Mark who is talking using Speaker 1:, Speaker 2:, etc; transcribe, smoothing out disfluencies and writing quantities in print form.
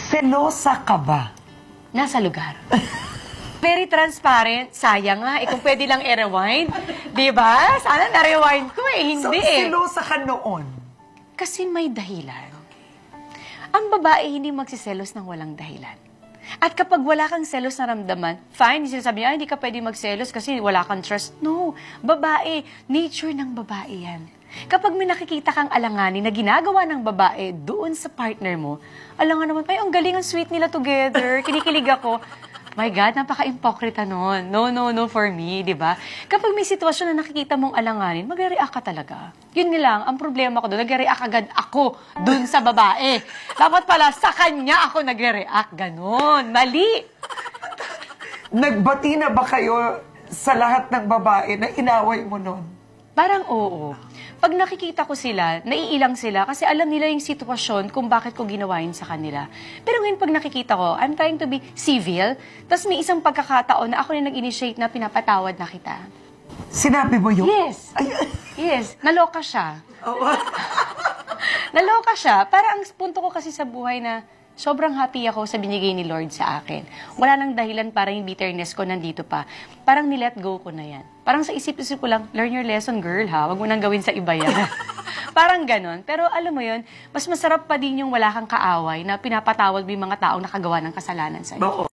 Speaker 1: Selosa ka ba?
Speaker 2: Nasa lugar. Very transparent. Sayang nga. Kung pwede lang i-rewind. Diba? Sana na-rewind ko Hindi
Speaker 1: So, selosa ka noon?
Speaker 2: Kasi may dahilan. Ang babae hindi magsiselos ng walang dahilan. At kapag wala kang selos na ramdaman, fine, sinasabi niya, hindi ka pwede magselos kasi wala kang trust. No, babae, nature ng babae yan. Kapag may nakikita kang alanganin na ginagawa ng babae doon sa partner mo, alangan naman, ay, ang galing, ang sweet nila together, kinikilig ako. My God, napaka-impokrita nun. No, no, no for me, di ba? Kapag may sitwasyon na nakikita mong alanganin, magre-react ka talaga. Yun nga lang, ang problema ko doon, nagre-react agad ako doon sa babae. Dapat pala, sa kanya ako nagre-react. Ganon. Mali.
Speaker 1: Nagbati na ba kayo sa lahat ng babae na inaway mo nun?
Speaker 2: Parang oo. Pag nakikita ko sila, naiilang sila kasi alam nila yung sitwasyon kung bakit ko ginawa yun sa kanila. Pero ngayon pag nakikita ko, I'm trying to be civil, tapos may isang pagkakataon na ako na nag-initiate na pinapatawad na kita.
Speaker 1: Sinabi mo yun?
Speaker 2: Yes. Yes. Naloka siya. Naloka siya. Para ang punto ko kasi sa buhay na sobrang happy ako sa binigay ni Lord sa akin. Wala nang dahilan para yung bitterness ko nandito pa. Parang nilet go ko na yan. Parang sa isip-isip ko lang, learn your lesson, girl, ha? Huwag mo nang gawin sa iba yan. Parang ganon. Pero alam mo yun, mas masarap pa din yung wala kang kaaway na pinapatawad mo yung mga taong nakagawa ng kasalanan sa'yo.